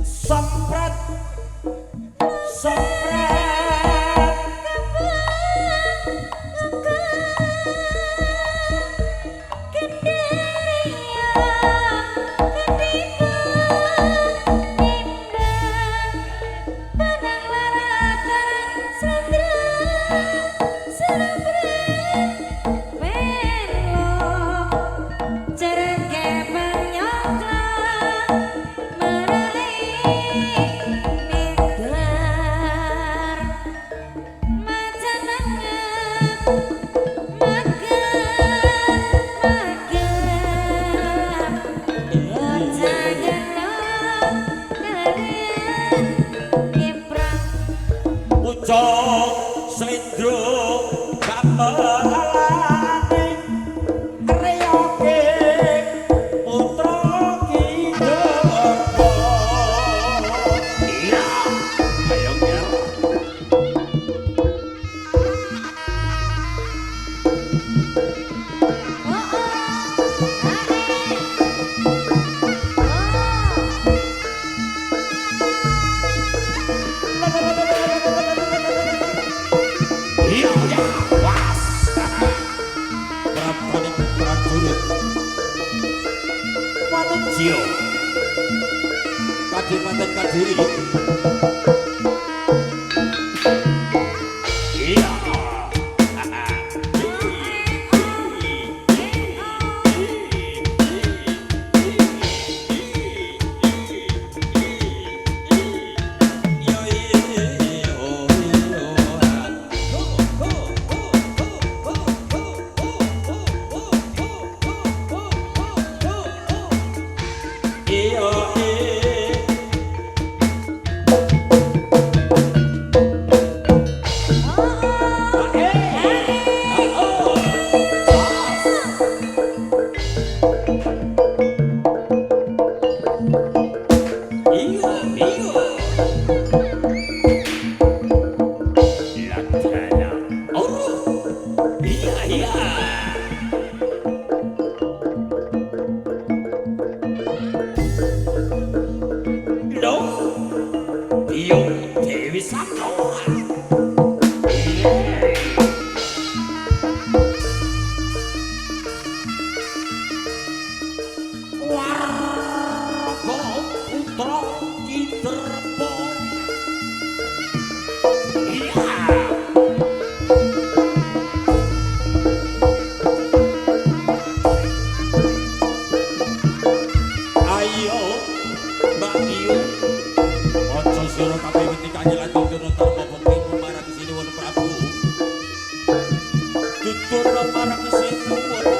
Sempret sempret Pucuk slendro gamelane reyoke putra Kiderba. Iya, ayo nger. Iya, was. Prapaning prajurit Wanujya Kadipaten Kadiri. Iya. Dewi Sakawa. Warga putra Kiderba. Iya. Ayo Mbak Yu, ojo sira kabeh ketika nyelantung dono tarma pemimpin marang sini won Prabu. Tutur marang sini won Prabu.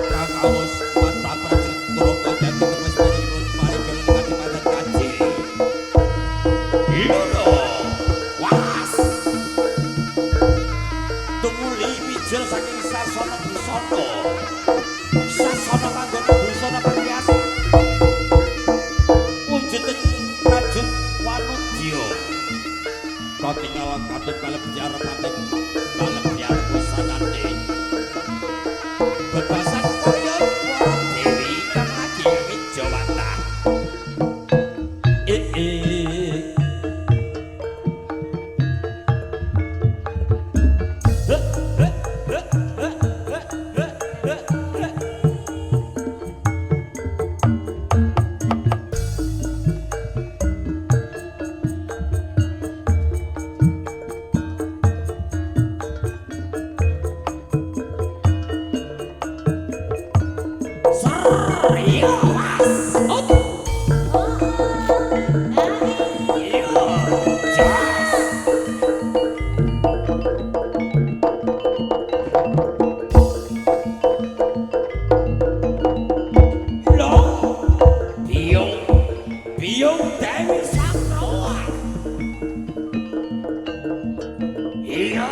Kakawus mata prajurit Turoko dadi kepestani won paring karo Kadipaten Kadiri. Iya. Was. Tumuli wijel saking sasana busana. Sasana panggone busana panggias. Wujuding Rajut Wanujya. Katingal katut kalem biara pating kalem biara busanane. Bebasan kaya para dewi kang lagi Wijawata. Biyong Dewi Sakawa. Iya.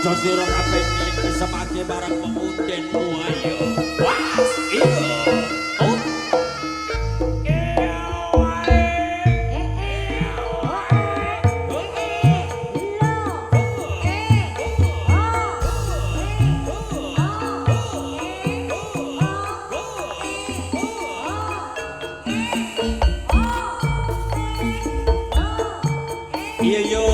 Aja sira kabeh iki semake marang pemudenmu ayo. Was iya. Oh. Iya yo.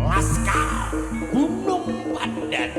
Laskar Gunung Pandan.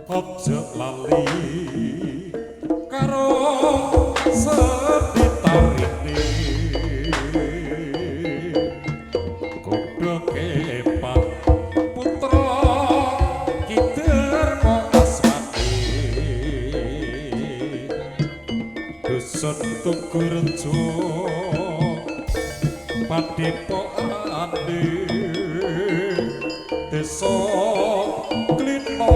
Ojo lali karo seditarine kudu kepak putra kider kok asmati dusun tugu rejo padepokane desa Klino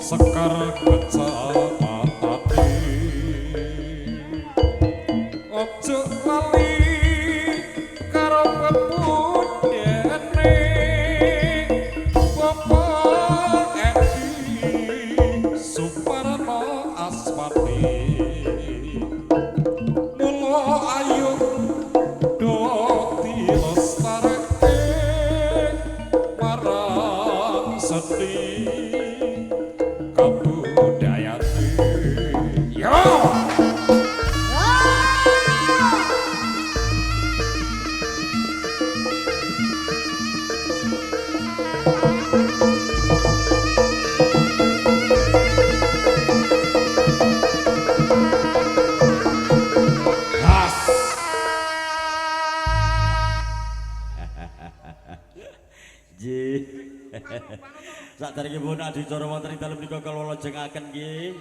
Sekar kecamatan ojo lali karo pepundene Bapak Edi Suparno Asmati mulo ayu do dilestarake marang seni kabudayane yo Ji. Saderenge pun adicara wonten ing dalem menika kula lajengaken nggih.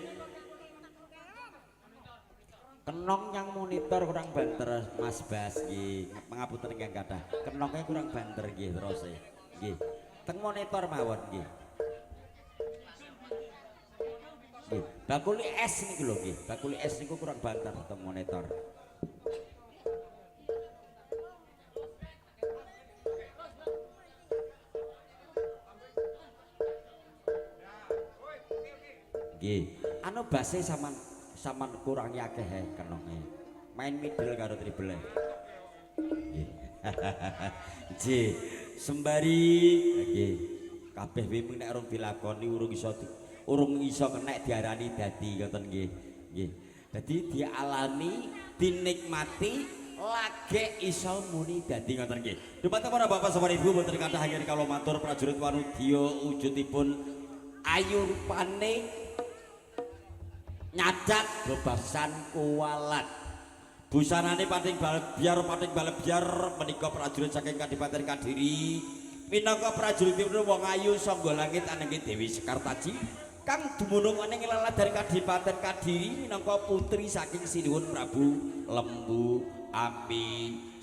Kenong yang monitor kurang banter Mas Bas nggih. Pangapunten ingkang kathah. Kenongnya kurang banter nggih terus nggih. Teng monitor mawon nggih. Nggih, bakuli es niku lho nggih. Bakuli es niku kurang banter teng monitor. Nggih. Anu base sampean kurangi akeh kenonge. Main middle karo triple. Nggih. Nggih. Sembari nggih. Kabeh wimeng nek urung dilakoni urung iso kenek diarani dadi ngoten nggih. Nggih. Dadi dialami, dinikmati lagi iso muni dadi ngoten nggih. Dumateng para bapak sampun ibu mboten kathah anggen kawula matur prajurit wanudya wujudipun ayu rupane nyacat bebasan kuwalat. Busanane pating balebyar menika prajurit saking Kadipaten Kadiri. Minangka prajuritipun wong ayu sangga langit anengge Dewi Sekartaji kang dumunung ning lalah dari Kadipaten Kadiri minangka putri saking Sinuwun Prabu Lembu Amisena.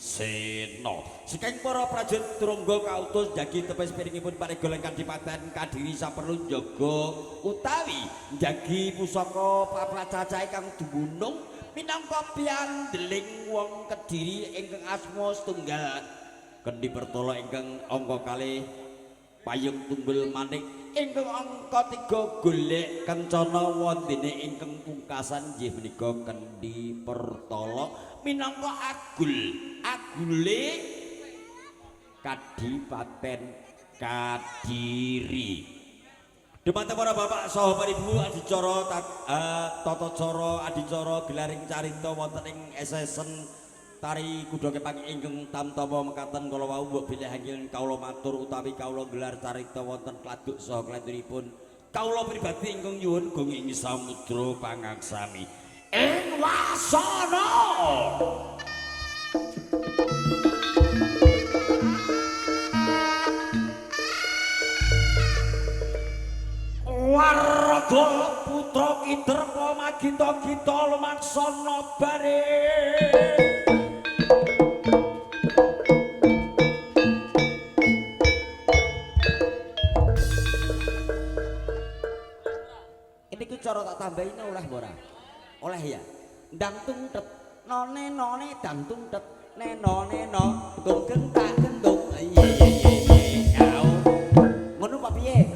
Saking para prajurit turungga kautus njagi tepes piringipun paregoleng Kadipaten Kadiri saperlu njaga utawi njagi pusaka papracacahe kang dumunung minangka piandeling wong Kediri ingkang asma setunggal Kendi Pertolo ingkang angka kalih payung tunggul manik ingkang angka 3 golek kencana wondene ingkang pungkasan nggih menika Kendi Pertolo minangka agule Kadipaten Kadiri. Dumateng para bapak saha para ibu adicara tata cara adicara gelaring carita wonten ing SSN tari kuda kepang ingkang tamtama mekaten kala wau mbok bilih anggen kawula matur utawi kawula gelar carita wonten kladuk saha kladunipun kawula pribadi ingkang nyuwun gunging samudra pangaksami ing wasana. Warga putra Kiderma magita-gita lumaksana baris. Ini ku cara tak tambahin oleh ora? Oleh ya. Ndang tungtet none dang tungtet nene tunggeng tak gendung. Iya. Ngono Pak piye?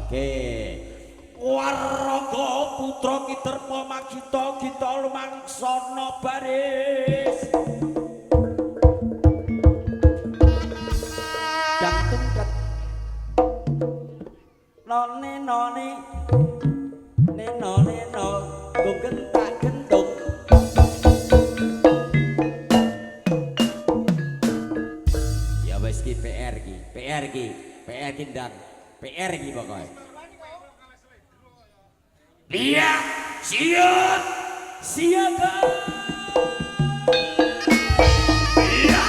Oke. Warga putra Kiderma magita-gita lumaksana baris. Dang tungtet none tunggeng tak gendung. Ya wis ki PR ki ndang PR iki pokoke. Iya, siap. Siaga. Iya.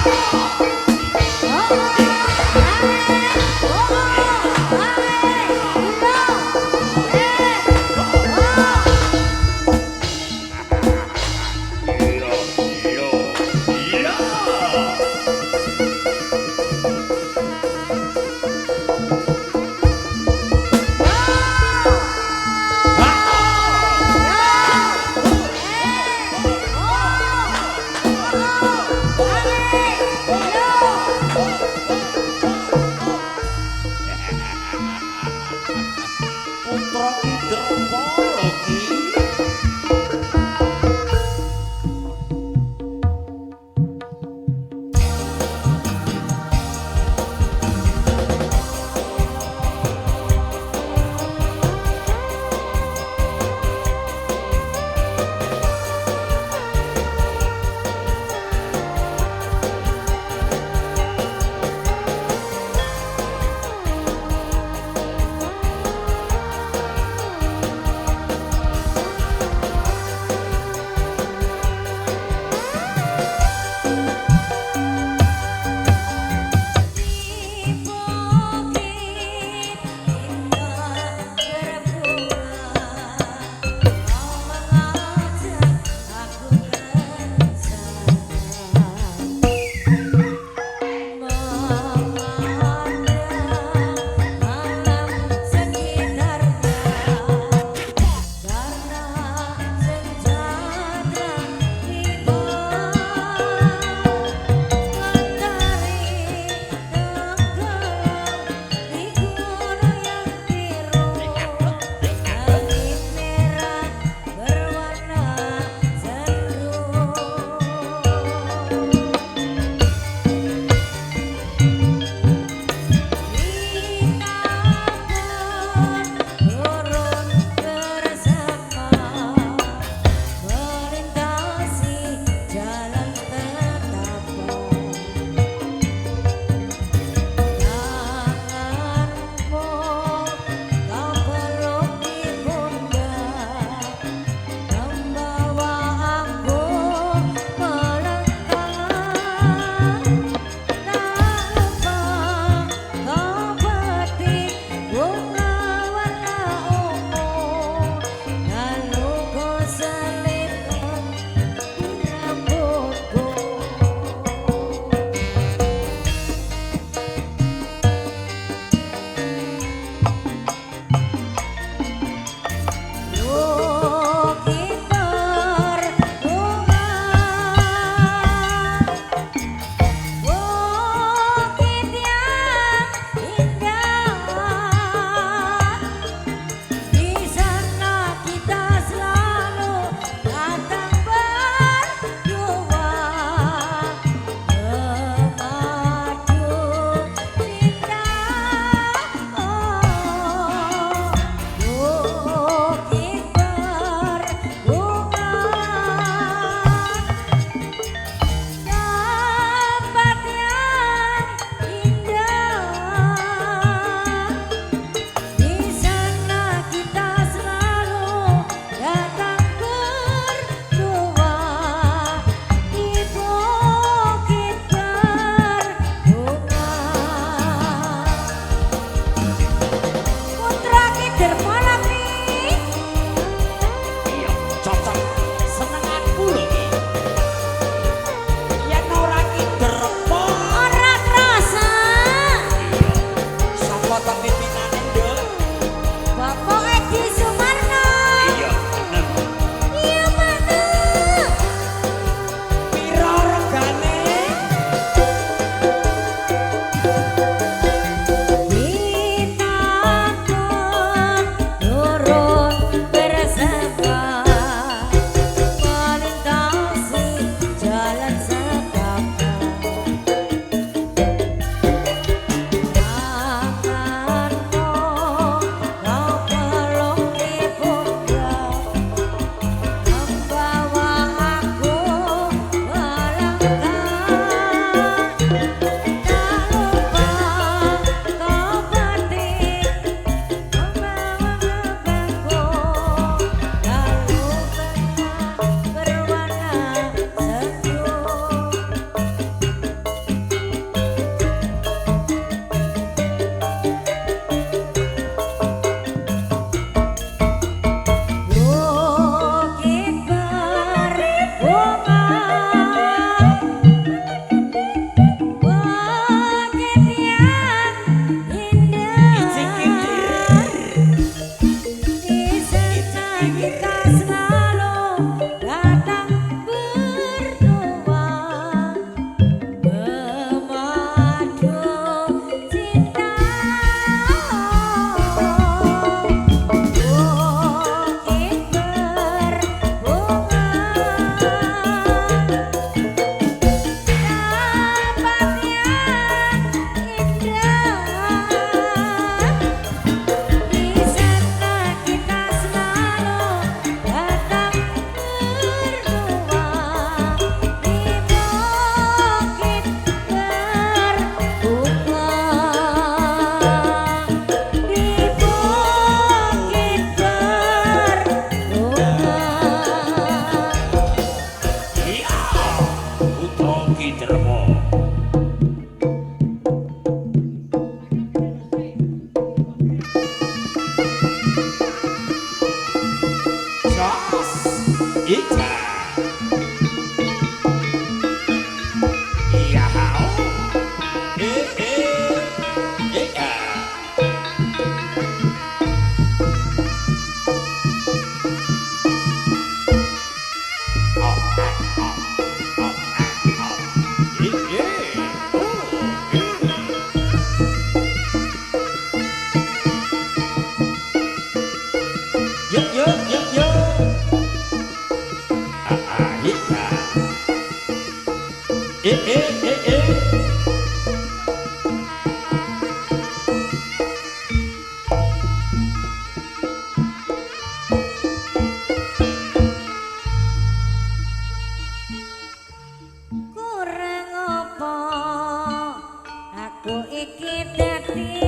aku iki dadi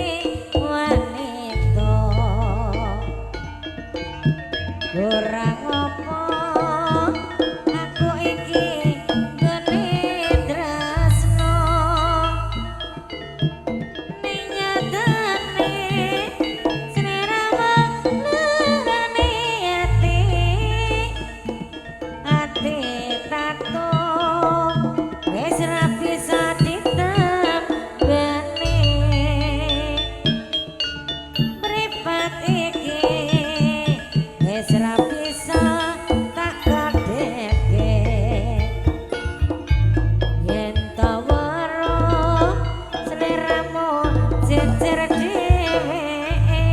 wanita kurang apa aku iki gene tresno ning nyatane sliramu lurane ati tato wis ra bisa ditembani mripat iki wis ra bisa tak kadeke yen ta weruh sliramu jejer dheweke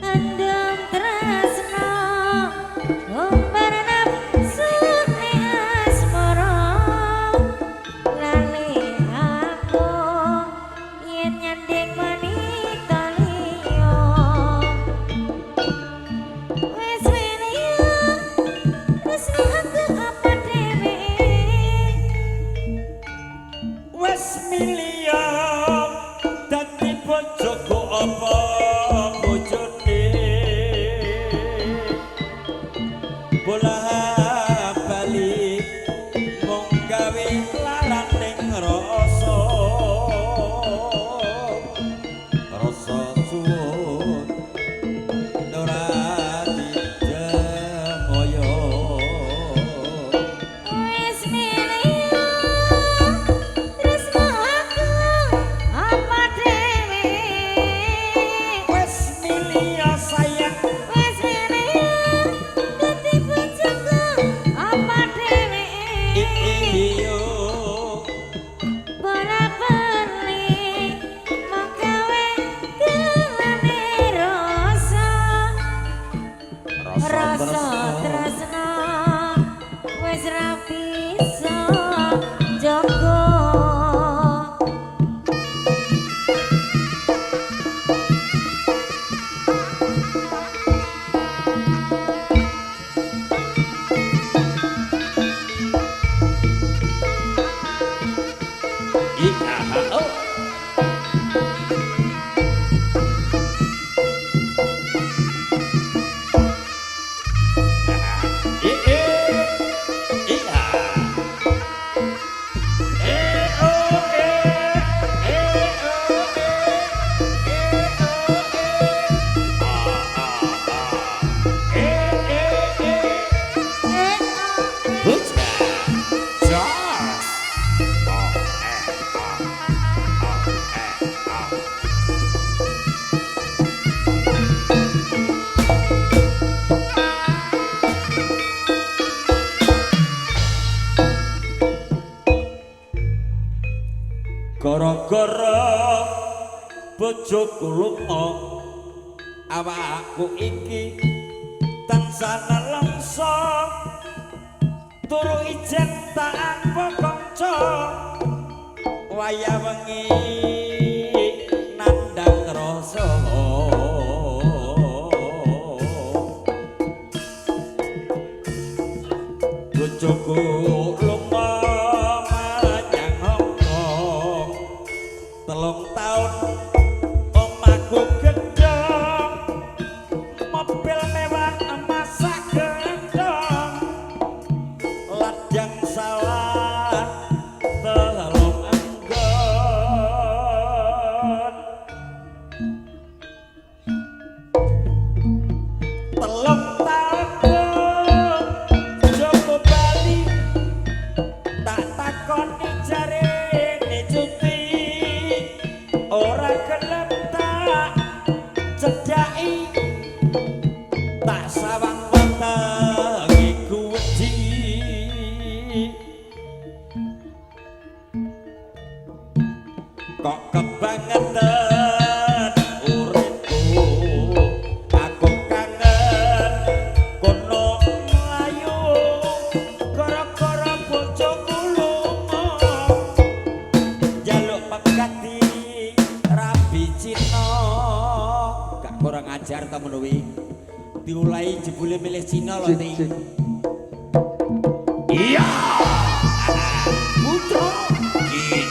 andam tresno umbar nafsu asmara lali aku yen nyanding wanita liya wis wiriya tresno aku apa dhewe Wes milya dadi bojoku apa bojone bola balik mung gawe laraning rasa rasa suwun ora dijemoyo wis milya tresno aku apa dhewe wes milya sayang wis wiriya dadi bojoku apa dhewe iyo bola balik menggawe gelane rasa rasa tresno wis ra bisa jaga oh gara-gara bojoku lunga awakku iki tansah nelongso turu ijen tak kanca waya wengi nandang rasa bojoku lunga menyang Hongkong 3 taun omahku gedhong mobil mewah masak gendong ladang sawah telung anggon 3 taun Joko Bali tak takoni jarene cuti ora gelem tak cedhaki tak sawang wetenge kuwedi kok kebangetan uripku aku kangen kono mlayu gara-gara bojoku lunga jaluk pegati rabi Cina gak kurang ajar ta menawi diulai jebule milih Cina lho Ti iya putra ki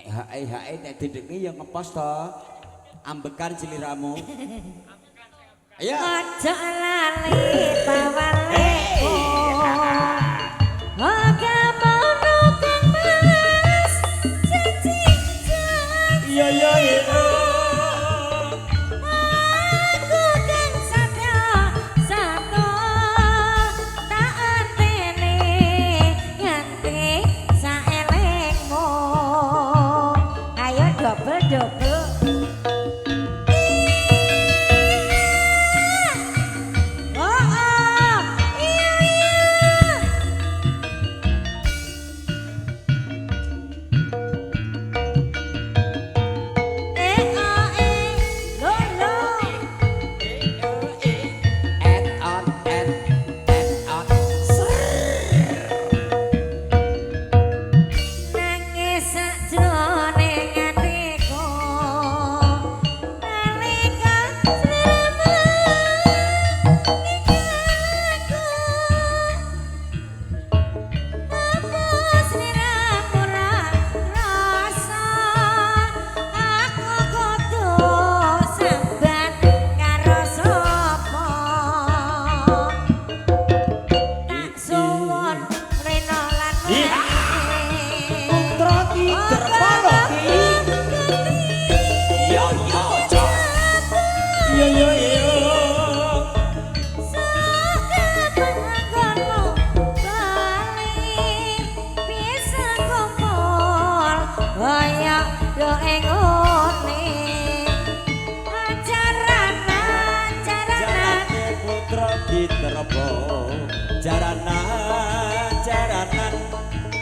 hae nek didekne ya ngepos to. Ambekan ciliramu. Ayo. Ojo lali bawaleko. Oga mono kang mas janji janji. Iya iya iya. Aku kan satya sato tak antene nganti saelengmu. Ayo double.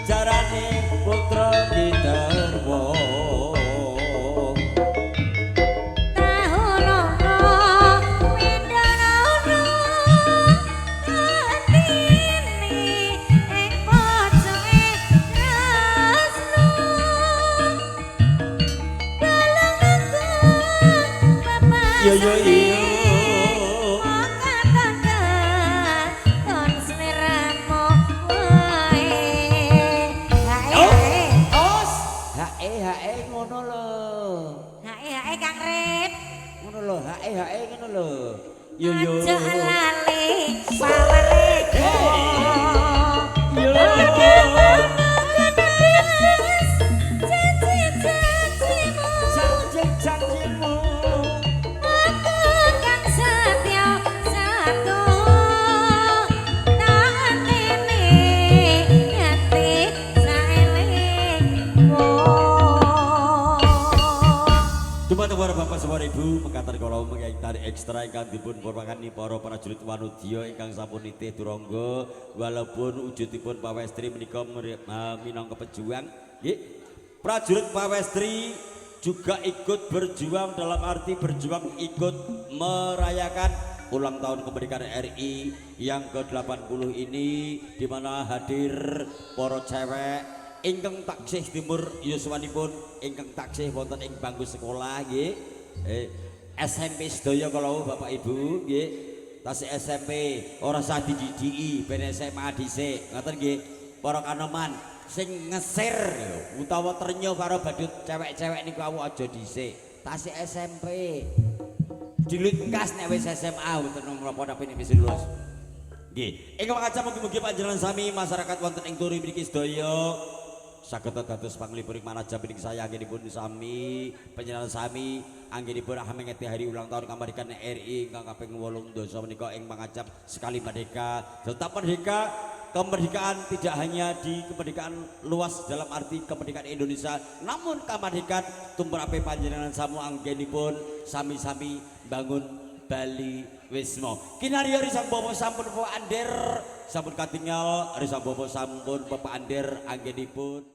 Jarane putra Giterwo. Yo yo yo. Ngono lho. Hae Kang Rip. Ngono lho, hae ngono lho. Yo yo. Aja lali bawaleko. Yo. Janji-janjimu. Aku kan setya satu tak antene nganti saelengmu. Dumateng para bapak saudara ibu mekaten kula mengingkari ekstra ingkang dipun purwakani para prajurit wanudya ingkang sampun nitih durangga walaupun wujudipun pawestri menika minangka pejuang nggih. Prajurit pawestri juga ikut berjuang dalam arti berjuang ikut merayakan ulang tahun kemerdekaan RI yang ke-80 ini di mana hadir para cewek ingkang taksih timur yuswanipun ingkang taksih wonten ing bangku sekolah nggih. SMP sedaya kala Bapak Ibu nggih. Tasih SMP ora sah dididiki ben SMA dhisik. Ngoten nggih. Para kanoman sing ngesir utawa ternyuh karo badut cewek-cewek niku awu aja dhisik. Tasih SMP. Dilut engkas nek wis SMA wonten menapa napa wis lulus. Nggih. Ing mangkaca mugi-mugi panjenengan sami masyarakat wonten ing turi mriki sedaya saged dados panglipur manajer pining saya anggenipun sami panjenengan sami anggenipun mengeti hari ulang tahun kemerdekaan RI ingkang kaping 8 dosa menika ing mangajab sekali merdeka. Tetap merdeka, kemerdekaan tidak hanya di kemerdekaan luas dalam arti kemerdekaan Indonesia, namun kemerdekaan tumrape panjenengan samu anggenipun sami-sami bangun Bali Wisma. Kinarya risang bobo sampun Bapak Ander sampun katingal risang bobo sampun Bapak Ander anggenipun